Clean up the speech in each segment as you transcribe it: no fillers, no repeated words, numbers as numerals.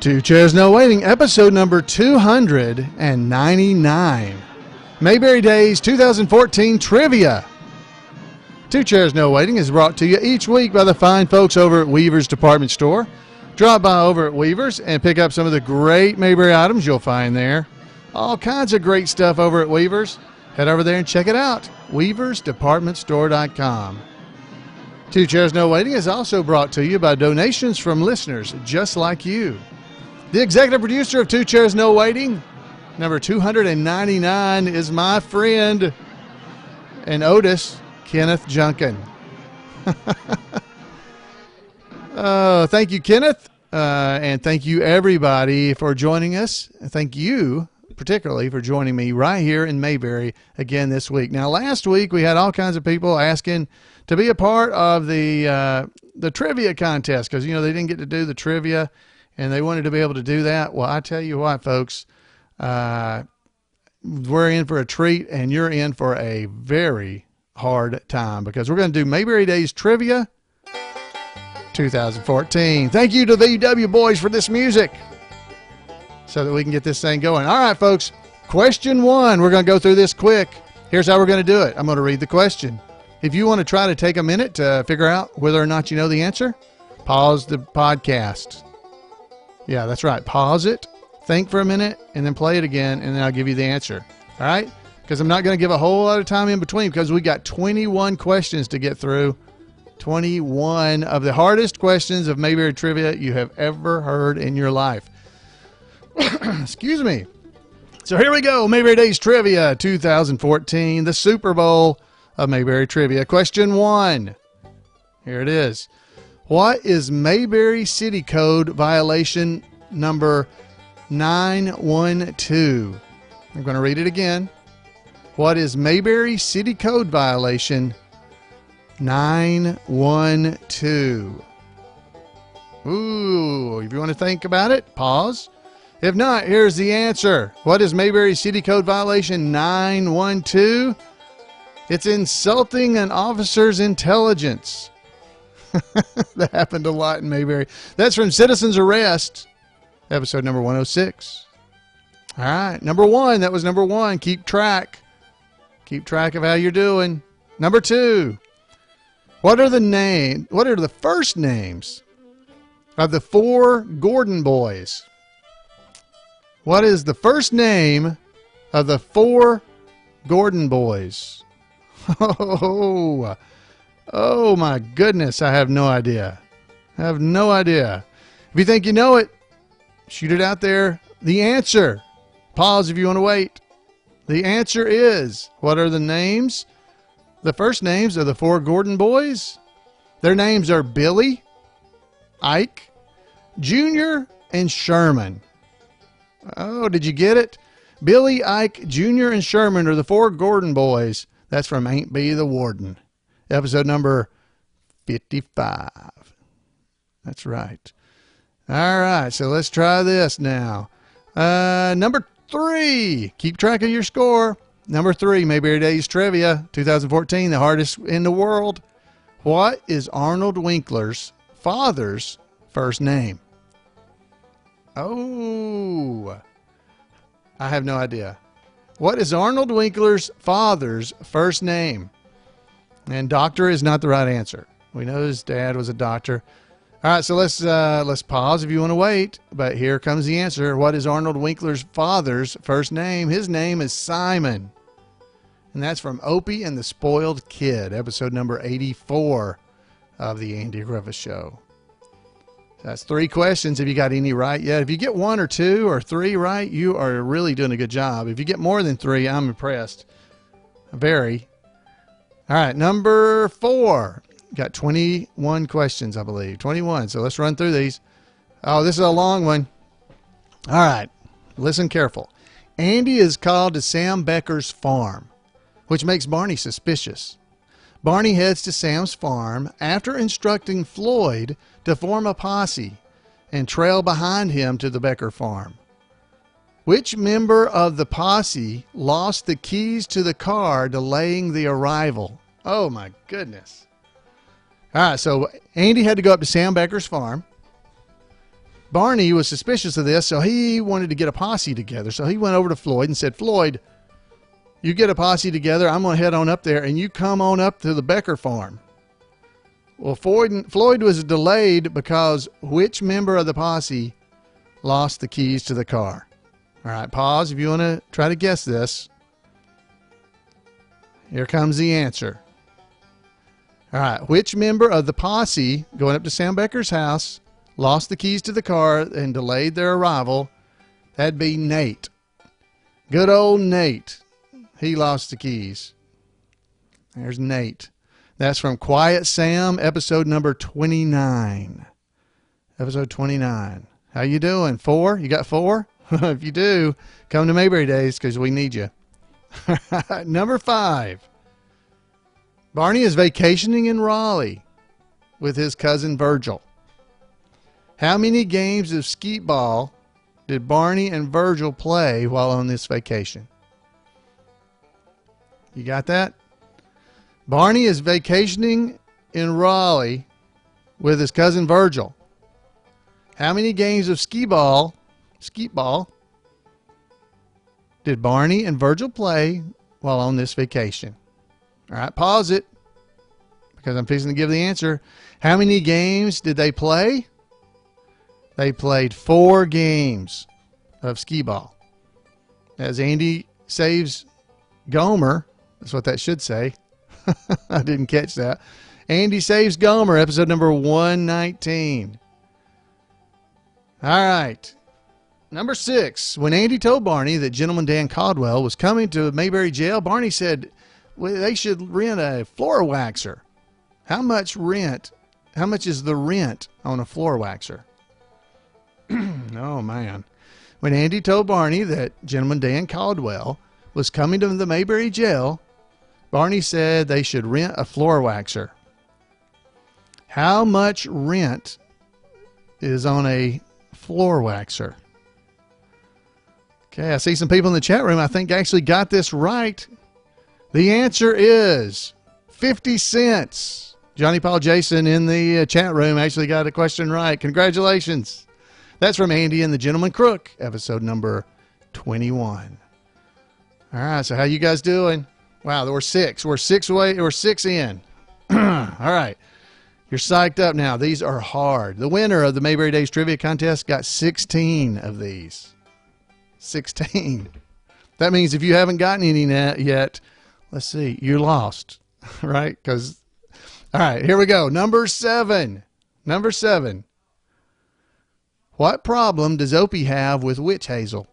Two Chairs No Waiting, episode number 299. Mayberry Days 2014 Trivia. Two Chairs No Waiting is brought to you each week by the fine folks over at Weaver's Department Store. Drop by over at Weaver's and pick up some of the great Mayberry items you'll find there. All kinds of great stuff over at Weaver's. Head over there and check it out. weaversdepartmentstore.com. Two Chairs No Waiting is also brought to you by donations from listeners just like you. The executive producer of Two Chairs No Waiting, number 299, is my friend and Otis, Kenneth Junkin. Thank you, Kenneth, and thank you, everybody, for joining us. Thank you, particularly, for joining me right here in Mayberry again this week. Now, last week, we had all kinds of people asking to be a part of the trivia contest because, you know, they didn't get to do the trivia, and they wanted to be able to do that. Well, I tell you what, folks, we're in for a treat, and you're in for a very hard time because we're going to do Mayberry Days Trivia 2014. Thank you to the VW boys for this music so that we can get this thing going. All right, folks, question one. We're going to go through this quick. Here's how we're going to do it. I'm going to read the question. If you want to try to take a minute to figure out whether or not you know the answer, pause the podcast. Yeah, that's right. Pause it, think for a minute, and then play it again, and then I'll give you the answer. All right? Because I'm not going to give a whole lot of time in between because we got 21 questions to get through. 21 of the hardest questions of Mayberry Trivia you have ever heard in your life. Excuse me. So here we go. Mayberry Days Trivia 2014, the Super Bowl of Mayberry Trivia. Question one. Here it is. What is Mayberry City Code violation number 912? I'm going to read it again. What is Mayberry City Code violation 912? Ooh, if you want to think about it, pause. If not, here's the answer. What is Mayberry City Code violation 912? It's insulting an officer's intelligence. That happened a lot in Mayberry. That's from Citizen's Arrest, episode number 106. All right, number one. That was number one. Keep track. Keep track of how you're doing. Number two. What are the first names of the four Gordon boys? What is the first name of the four Gordon boys? Oh my goodness, I have no idea. I have no idea. If you think you know it, shoot it out there. The answer. Pause if you want to wait. The answer is, what are the names? The first names of the four Gordon boys? Their names are Billy, Ike, Junior, and Sherman. Oh, did you get it? Billy, Ike, Junior, and Sherman are the four Gordon boys. That's from Ain't Be the Warden. Episode number 55. That's right. All right, so let's try this now. Number three. Keep track of your score. Number three, Mayberry Days Trivia 2014, the hardest in the world. What is Arnold Winkler's father's first name? Oh, I have no idea. What is Arnold Winkler's father's first name? And doctor is not the right answer. We know his dad was a doctor. All right, so let's pause if you want to wait. But here comes the answer. What is Arnold Winkler's father's first name? His name is Simon. And that's from Ople and the Spoiled Kid, episode number 84 of the Andy Griffith Show. That's three questions. Have you got any right yet? If you get one or two or three right, you are really doing a good job. If you get more than three, I'm impressed. Very. All right, number four. Got 21 questions, I believe. 21. So let's run through these. Oh, this is a long one. All right, listen careful. Andy is called to Sam Becker's farm, which makes Barney suspicious. Barney heads to Sam's farm after instructing Floyd to form a posse and trail behind him to the Becker farm. Which member of the posse lost the keys to the car, delaying the arrival? Oh, my goodness. All right, so Andy had to go up to Sam Becker's farm. Barney was suspicious of this, so he wanted to get a posse together. So he went over to Floyd and said, Floyd, you get a posse together. I'm going to head on up there, and you come on up to the Becker farm. Well, Floyd was delayed because which member of the posse lost the keys to the car? All right, pause if you want to try to guess this. Here comes the answer. All right, which member of the posse going up to Sam Becker's house lost the keys to the car and delayed their arrival? That'd be Nate. Good old Nate. He lost the keys. There's Nate. That's from Quiet Sam, episode number 29. Episode 29. How you doing? 4? You got 4? If you do, come to Mayberry Days because we need you. Number 5. Barney is vacationing in Raleigh with his cousin Virgil. How many games of skeet ball did Barney and Virgil play while on this vacation? You got that? Barney is vacationing in Raleigh with his cousin Virgil. How many games of skeet ball did Barney and Virgil play while on this vacation? All right, pause it because I'm fixing to give the answer. How many games did they play? They played 4 games of skee ball. As Andy saves Gomer, that's what that should say. I didn't catch that. Andy saves Gomer, episode number 119. All right. Number 6. When Andy told Barney that Gentleman Dan Caldwell was coming to Mayberry jail, Barney said they should rent a floor waxer. How much is the rent on a floor waxer? Oh, man. When Andy told Barney that Gentleman Dan Caldwell was coming to the Mayberry jail, Barney said they should rent a floor waxer. How much rent is on a floor waxer? Okay, I see some people in the chat room I think actually got this right. The answer is 50 cents. Johnny Paul Jason in the chat room actually got a question right. Congratulations. That's from Andy and the Gentleman Crook, episode number 21. All right, so how you guys doing? Wow, there were 6. We're 6 away. We're 6 in. All right. You're psyched up now. These are hard. The winner of the Mayberry Days Trivia Contest got 16 of these. 16. That means if you haven't gotten any yet, let's see, you lost, right? Because, all right, here we go. Number 7. Number 7. What problem does Opie have with Witch Hazel?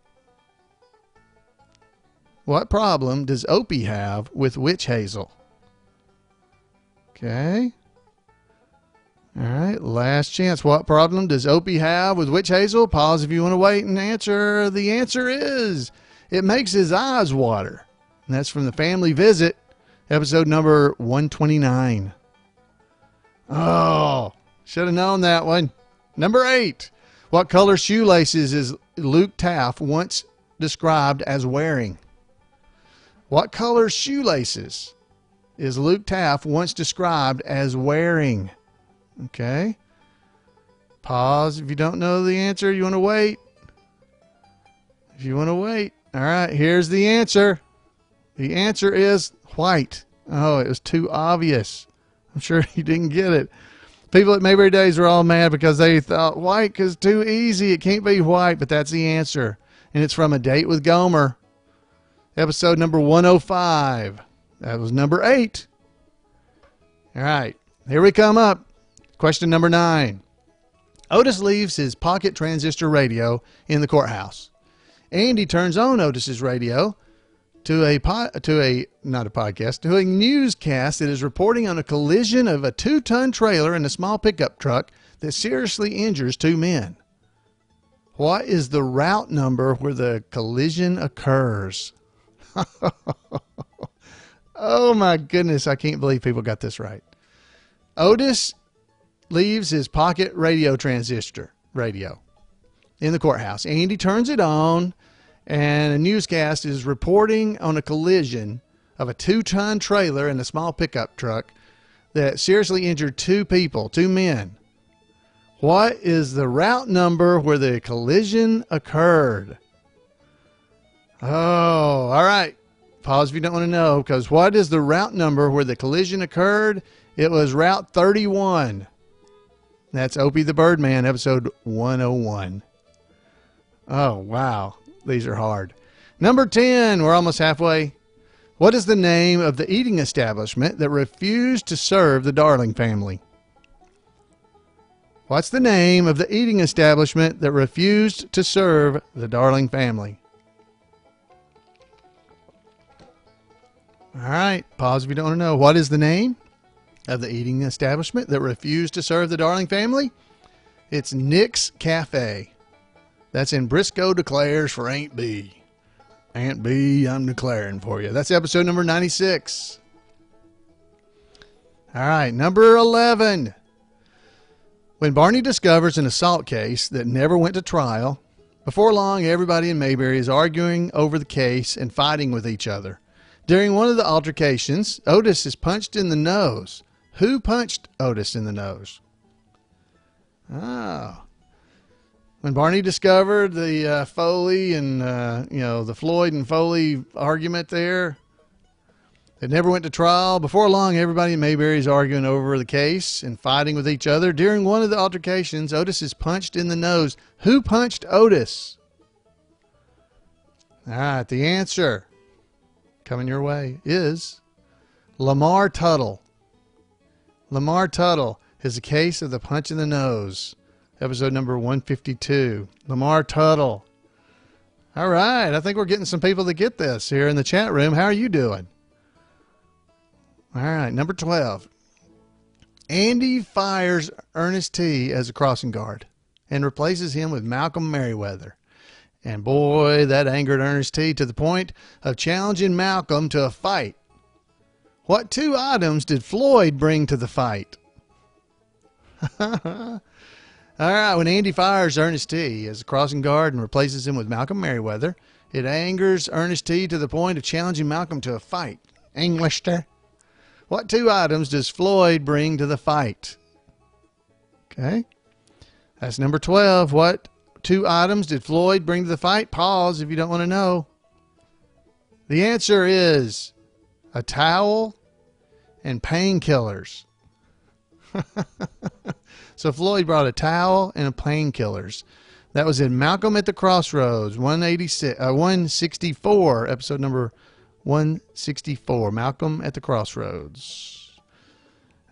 What problem does Opie have with Witch Hazel? Okay. All right, last chance. What problem does Opie have with Witch Hazel? Pause if you want to wait and answer. The answer is it makes his eyes water. And that's from the Family Visit, episode number 129. Oh, should have known that one. Number 8. What color shoelaces is Luke Taft once described as wearing? What color shoelaces is Luke Taft once described as wearing? Okay. Pause if you don't know the answer. You want to wait? If you want to wait. All right, here's the answer. The answer is white. Oh, it was too obvious. I'm sure you didn't get it. People at Mayberry Days were all mad because they thought white is too easy. It can't be white, but that's the answer. And it's from A Date with Gomer, episode number 105. That was number 8. All right, here we come up. Question number 9. Otis leaves his pocket transistor radio in the courthouse. Andy turns on Otis's radio to a newscast that is reporting on a collision of a 2-ton trailer and a small pickup truck that seriously injures 2 men. What is the route number where the collision occurs? Oh my goodness, I can't believe people got this right. Otis leaves his pocket radio transistor radio in the courthouse. Andy turns it on, and a newscast is reporting on a collision of a 2-ton trailer and a small pickup truck that seriously injured 2 people, 2 men. What is the route number where the collision occurred? Oh, all right. Pause if you don't want to know, because what is the route number where the collision occurred? It was Route 31. That's Opie the Birdman, episode 101. Oh, wow. These are hard. Number 10, we're almost halfway. What is the name of the eating establishment that refused to serve the Darling family? What's the name of the eating establishment that refused to serve the Darling family? All right, pause if you don't want to know. What is the name of the eating establishment that refused to serve the Darling family? It's Nick's Cafe. That's in Briscoe declares for Aunt B. Aunt B, I'm declaring for you. That's episode number 96. All right, number 11. When Barney discovers an assault case that never went to trial, before long everybody in Mayberry is arguing over the case and fighting with each other. During one of the altercations, Otis is punched in the nose. Who punched Otis in the nose? Oh. When Barney discovered the Foley and, the Floyd and Foley argument there, it never went to trial. Before long, everybody in Mayberry is arguing over the case and fighting with each other. During one of the altercations, Otis is punched in the nose. Who punched Otis? All right, the answer coming your way is Lamar Tuttle. Lamar Tuttle is a case of the punch in the nose. Episode number 152. Lamar Tuttle. All right. I think we're getting some people that get this here in the chat room. How are you doing? All right. Number 12. Andy fires Ernest T. as a crossing guard and replaces him with Malcolm Merriweather. And boy, that angered Ernest T. to the point of challenging Malcolm to a fight. What two items did Floyd bring to the fight? All right, when Andy fires Ernest T. as a crossing guard and replaces him with Malcolm Merriweather, it angers Ernest T. to the point of challenging Malcolm to a fight. Englister. What two items does Floyd bring to the fight? Okay. That's number 12. What two items did Floyd bring to the fight? Pause if you don't want to know. The answer is a towel and painkillers. So Floyd brought a towel and a painkillers. That was in Malcolm at the Crossroads, 164, episode number 164, Malcolm at the Crossroads.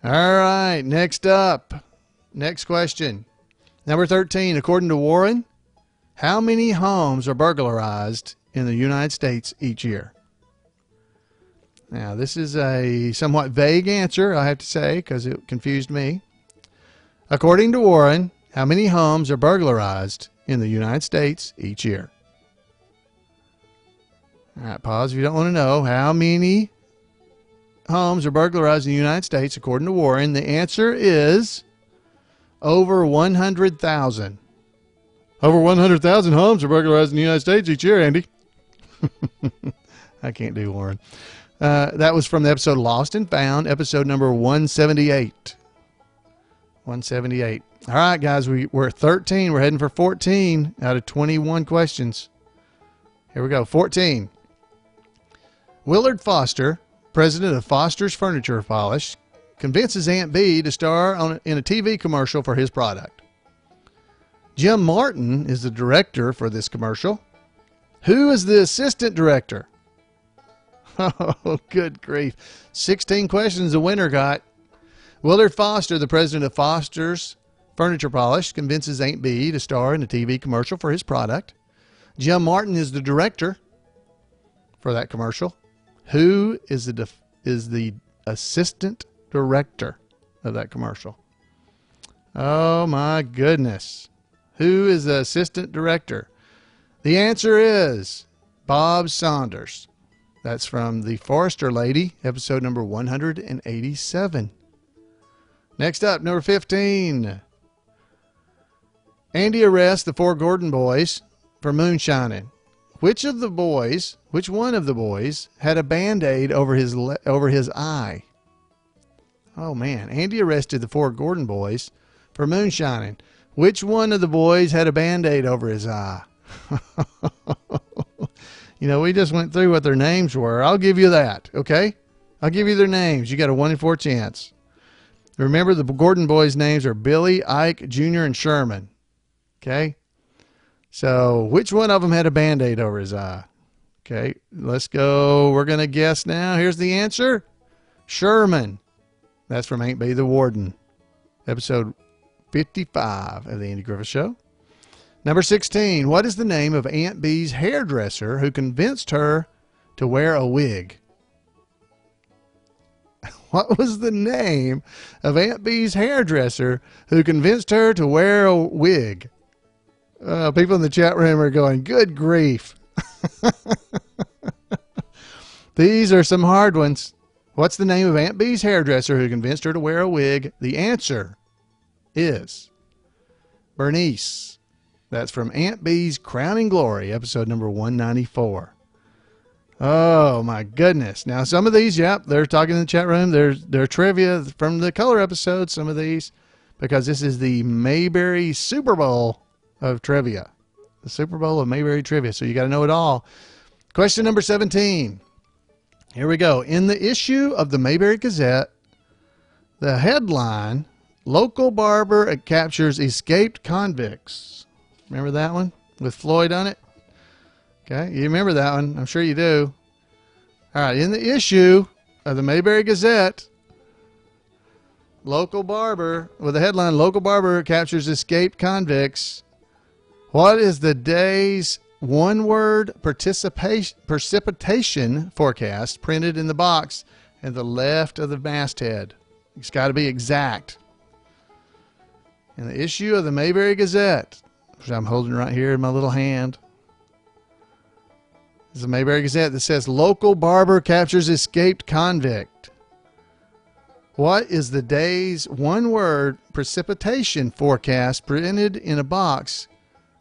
All right, next up, next question. Number 13, according to Warren, how many homes are burglarized in the United States each year? Now, this is a somewhat vague answer, I have to say, because it confused me. According to Warren, how many homes are burglarized in the United States each year? All right, pause if you don't want to know. How many homes are burglarized in the United States, according to Warren? The answer is over 100,000. Over 100,000 homes are burglarized in the United States each year, Andy. I can't do Warren. That was from the episode Lost and Found, episode number 178. 178. All right, guys, we're at 13. We're heading for 14 out of 21 questions. Here we go. 14. Willard Foster, president of Foster's Furniture Polish, convinces Aunt B to star in a TV commercial for his product. Jim Martin is the director for this commercial. Who is the assistant director? Oh, good grief. 16 questions the winner got. Willard Foster, the president of Foster's Furniture Polish, convinces Aunt B to star in a TV commercial for his product. Jim Martin is the director for that commercial. Who is the assistant director of that commercial? Oh, my goodness. Who is the assistant director? The answer is Bob Saunders. That's from The Forester Lady, episode number 187. Next up, number 15. Andy arrests the four Gordon boys for moonshining. Which one of the boys had a Band-Aid over his eye? Oh, man. Andy arrested the four Gordon boys for moonshining. Which one of the boys had a Band-Aid over his eye? We just went through what their names were. I'll give you that, okay? I'll give you their names. You got a 1 in 4 chance. Remember, the Gordon boys' names are Billy, Ike, Junior, and Sherman. Okay? So, which one of them had a Band-Aid over his eye? Okay, let's go. We're going to guess now. Here's the answer. Sherman. That's from Ain't Be the Warden. Episode 55 of the Andy Griffith Show. Number 16. What is the name of Aunt Bee's hairdresser who convinced her to wear a wig? What was the name of Aunt Bee's hairdresser who convinced her to wear a wig? People in the chat room are going, good grief. These are some hard ones. What's the name of Aunt Bee's hairdresser who convinced her to wear a wig? The answer is Bernice. That's from Aunt Bee's Crowning Glory, episode number 194. Oh my goodness. Now some of these, yep, they're talking in the chat room. They're trivia from the color episode, some of these, because this is the Mayberry Super Bowl of trivia. The Super Bowl of Mayberry Trivia. So you got to know it all. Question number 17. Here we go. In the issue of the Mayberry Gazette, the headline, Local Barber Captures Escaped Convicts. Remember that one with Floyd on it? Okay, you remember that one. I'm sure you do. All right, in the issue of the Mayberry Gazette, Local Barber, with the headline, Local Barber Captures Escaped Convicts. What is the day's one-word precipitation forecast printed in the box at the left of the masthead? It's got to be exact. In the issue of the Mayberry Gazette, which I'm holding right here in my little hand, is the Mayberry Gazette that says, Local Barber Captures Escaped Convict. What is the day's one-word precipitation forecast printed in a box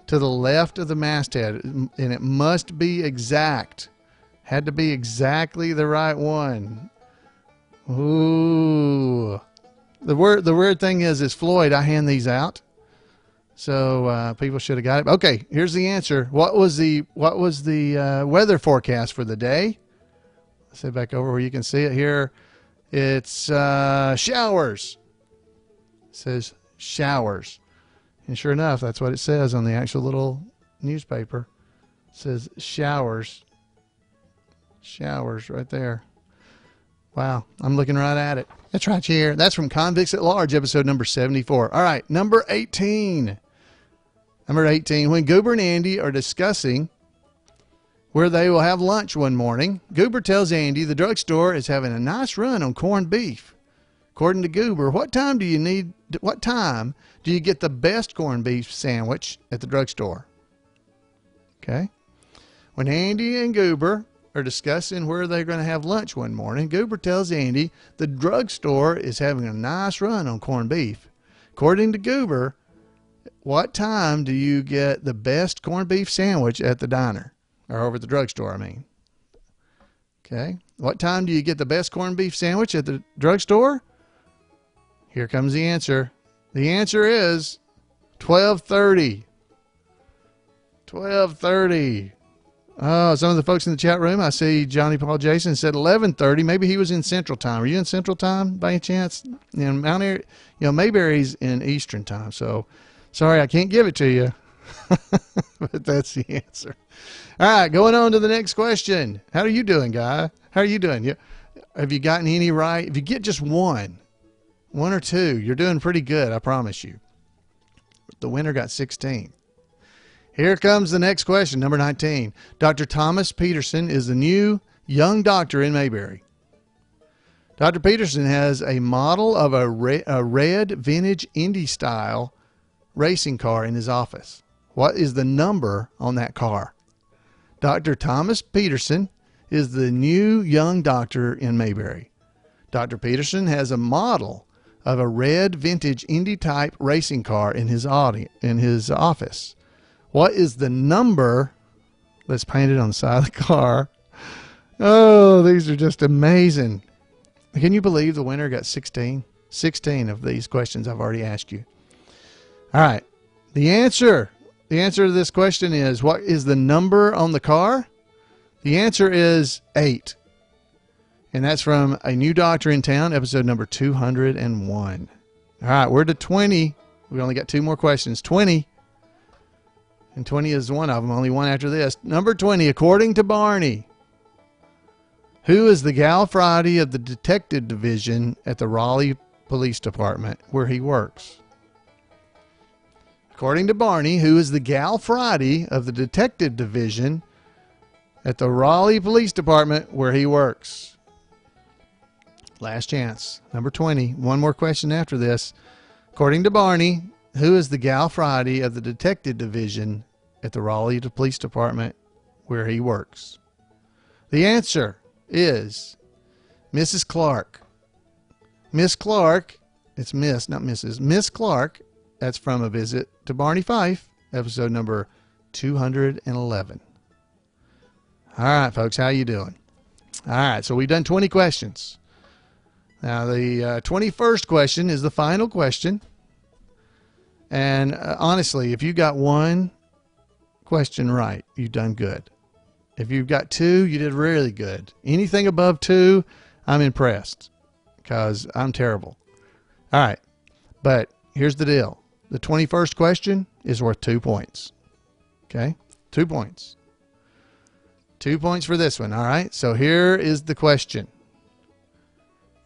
to the left of the masthead? And it must be exact. Had to be exactly the right one. Ooh. The weird thing is Floyd, I hand these out. So people should have got it. Okay, here's the answer. What was the weather forecast for the day? Let's say back over where you can see it here. It's showers. It says showers. And sure enough, that's what it says on the actual little newspaper. It says showers. Showers right there. Wow, I'm looking right at it. That's right here. That's from Convicts at Large, episode number 74. All right, number 18. Number 18, when Goober and Andy are discussing where they will have lunch one morning, Goober tells Andy the drugstore is having a nice run on corned beef. According to Goober, what time do you get the best corned beef sandwich at the drugstore? Okay. When Andy and Goober are discussing where they're going to have lunch one morning, Goober tells Andy the drugstore is having a nice run on corned beef. According to Goober, what time do you get the best corned beef sandwich at the diner? Or over at the drugstore, I mean. Okay. What time do you get the best corned beef sandwich at the drugstore? Here comes the answer. The answer is 12:30. 12:30. Oh, some of the folks in the chat room, I see Johnny Paul Jason said 11:30. Maybe he was in Central Time. Are you in Central Time by any chance? In Mount Airy, Mayberry's in Eastern Time. So, sorry, I can't give it to you. But that's the answer. All right, going on to the next question. How are you doing, guy? How are you doing? Have you gotten any right? If you get just one or two, you're doing pretty good, I promise you. The winner got 16. Here comes the next question, number 19. Dr. Thomas Peterson is the new young doctor in Mayberry. Dr. Peterson has a model of a red vintage Indy-style racing car in his office. What is the number on that car? Dr. Thomas Peterson is the new young doctor in Mayberry. Dr. Peterson has a model of a red vintage Indy-type racing car in his office. What is the number that's painted on the side of the car? Oh, these are just amazing. Can you believe the winner got 16? 16 of these questions I've already asked you. All right. The answer to this question is, what is the number on the car? The answer is 8. And that's from A New Doctor in Town, episode number 201. All right, we're to 20. We only got 2 more questions. 20. And 20 is one of them. Only one after this. Number 20, according to Barney, who is the Gal Friday of the detective division at the Raleigh Police Department where he works? According to Barney, who is the Gal Friday of the detective division at the Raleigh Police Department where he works? Last chance. Number 20. One more question after this. According to Barney, who is the Gal Friday of the detective division at the Raleigh Police Department where he works? The answer is Mrs. Clark. Miss Clark, it's Miss, not Mrs. Miss Clark, that's from A Visit to Barney Fife, episode number 211. All right, folks, how you doing? All right, so we've done 20 questions. Now, the 21st question is the final question. And honestly, if you got one question right, you've done good. If you've got 2, you did really good. Anything above 2, I'm impressed because I'm terrible. All right, but here's the deal. The 21st question is worth 2 points. Okay, 2 points. 2 points for this one. All right, so here is the question.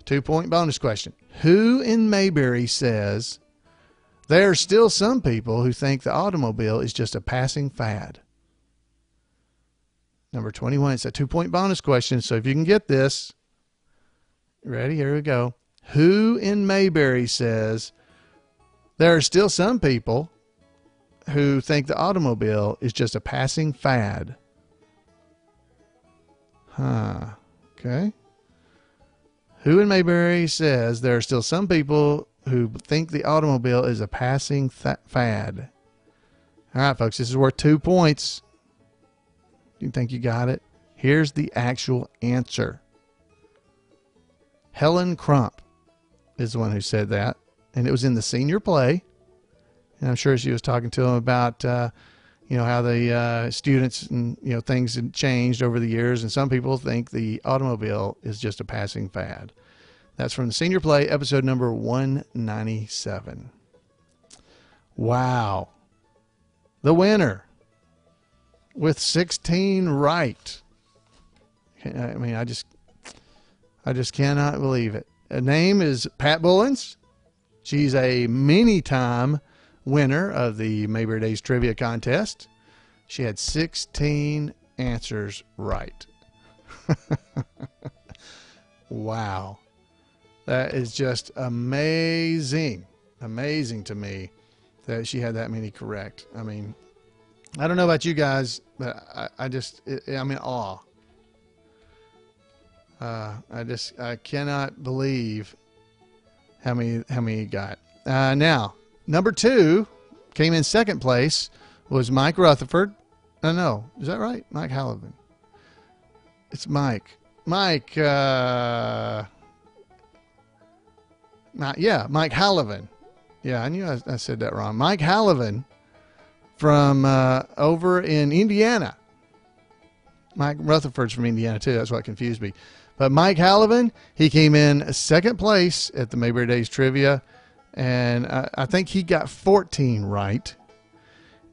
2-point bonus question. Who in Mayberry says there are still some people who think the automobile is just a passing fad? Number 21, it's a 2-point bonus question. So if you can get this, ready? Here we go. Who in Mayberry says there are still some people who think the automobile is just a passing fad? Okay. Who in Mayberry says there are still some people who think the automobile is a passing fad? All right, folks, this is worth 2 points. You think you got it? Here's the actual answer. Helen Crump is the one who said that, and it was in the senior play. And I'm sure she was talking to him about, how the students and, things had changed over the years. And some people think the automobile is just a passing fad. That's from the senior play, episode number 197. Wow. The winner with 16 right. I mean, I just cannot believe it. Her name is Pat Bullens. She's a many-time winner of the Mayberry Days Trivia Contest. She had 16 answers right. Wow. That is just amazing. Amazing to me that she had that many correct. I mean, I don't know about you guys, but I'm in awe. I cannot believe how many you got. Now, number 2 came in second place was Mike Rutherford. No, is that right? Mike Hallivan. It's Mike. Mike Hallivan. Yeah, I knew I said that wrong. Mike Hallivan from over in Indiana. Mike Rutherford's from Indiana too. That's what confused me. But Mike Hallivan, he came in second place at the Mayberry Days Trivia, and I think he got 14 right.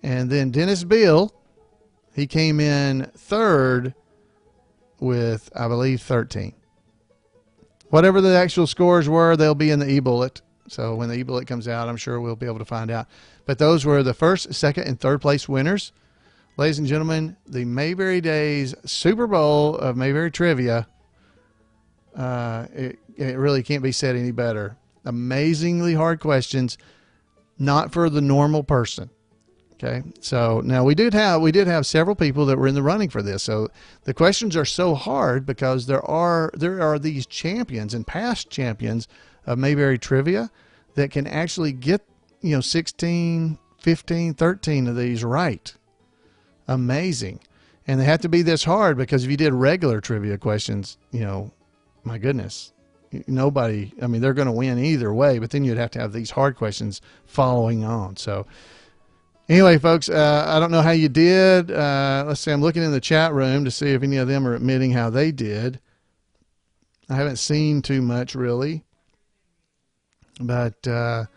And then Dennis Beal, he came in third with, I believe, 13. Whatever the actual scores were, they'll be in the e-bullet. So when the e-bullet comes out, I'm sure we'll be able to find out. But those were the first, second, and third place winners. Ladies and gentlemen, the Mayberry Days Super Bowl of Mayberry Trivia, it really can't be said any better. Amazingly hard questions, not for the normal person. Okay, so now we did have several people that were in the running for this. So the questions are so hard because there are these champions and past champions of Mayberry Trivia that can actually get 16, 15, 13 of these right. Amazing. And they have to be this hard because if you did regular trivia questions, my goodness, nobody, they're going to win either way, but then you'd have to have these hard questions following on. So Anyway, folks, I don't know how you did. Let's see. I'm looking in the chat room to see if any of them are admitting how they did. I haven't seen too much really, but I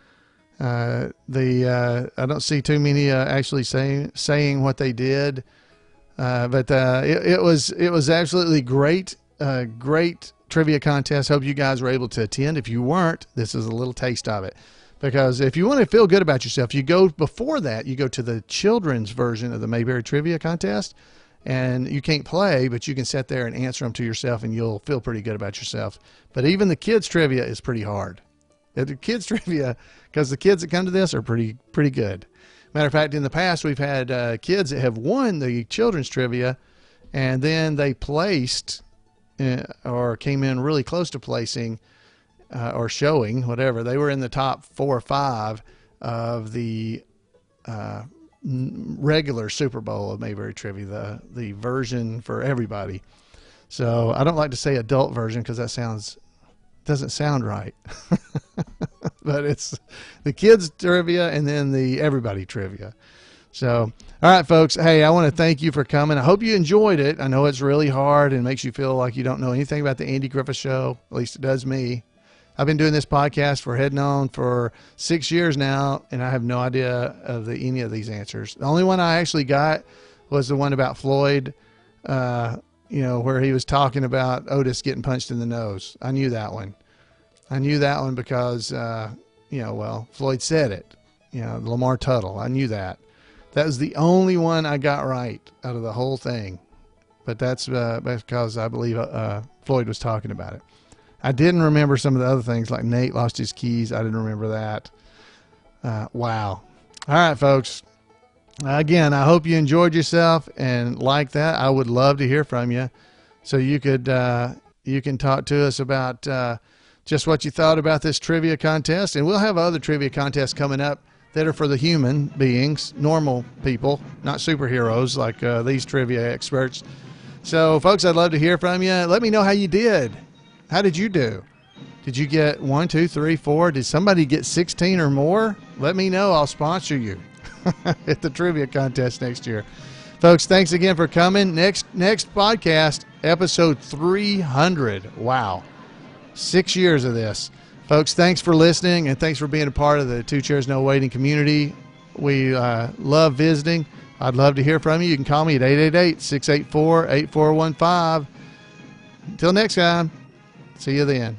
don't see too many actually saying what they did. But it was absolutely great, great trivia contest. Hope you guys were able to attend. If you weren't, this is a little taste of it. Because if you want to feel good about yourself, you go before that, you go to the children's version of the Mayberry Trivia Contest, and you can't play, but you can sit there and answer them to yourself, and you'll feel pretty good about yourself. But even the kids' trivia is pretty hard. The kids' trivia, because the kids that come to this are pretty good. Matter of fact, in the past, we've had kids that have won the children's trivia, and then they placed or came in really close to placing or showing, whatever. They were in the top 4 or 5 of the regular Super Bowl of Mayberry Trivia, the version for everybody. So I don't like to say adult version because that doesn't sound right. But it's the kids trivia and then the everybody trivia. So, all right, folks. Hey, I want to thank you for coming. I hope you enjoyed it. I know it's really hard and makes you feel like you don't know anything about the Andy Griffith Show. At least it does me. I've been doing this podcast for heading on for 6 years now, and I have no idea of any of these answers. The only one I actually got was the one about Floyd, where he was talking about Otis getting punched in the nose. I knew that one. Because, Floyd said it. Lamar Tuttle. I knew that. That was the only one I got right out of the whole thing. But that's because I believe Floyd was talking about it. I didn't remember some of the other things, like Nate lost his keys. I didn't remember that. Wow. All right, folks. Again, I hope you enjoyed yourself and like that. I would love to hear from you. So you can talk to us about just what you thought about this trivia contest. And we'll have other trivia contests coming up that are for the human beings, normal people, not superheroes like these trivia experts. So, folks, I'd love to hear from you. Let me know how you did. How did you do? Did you get 1, 2, 3, 4? Did somebody get 16 or more? Let me know. I'll sponsor you at the trivia contest next year. Folks, thanks again for coming. Next podcast, episode 300. Wow. 6 years of this. Folks, thanks for listening, and thanks for being a part of the Two Chairs No Waiting community. We love visiting. I'd love to hear from you. You can call me at 888-684-8415. Until next time. See you then.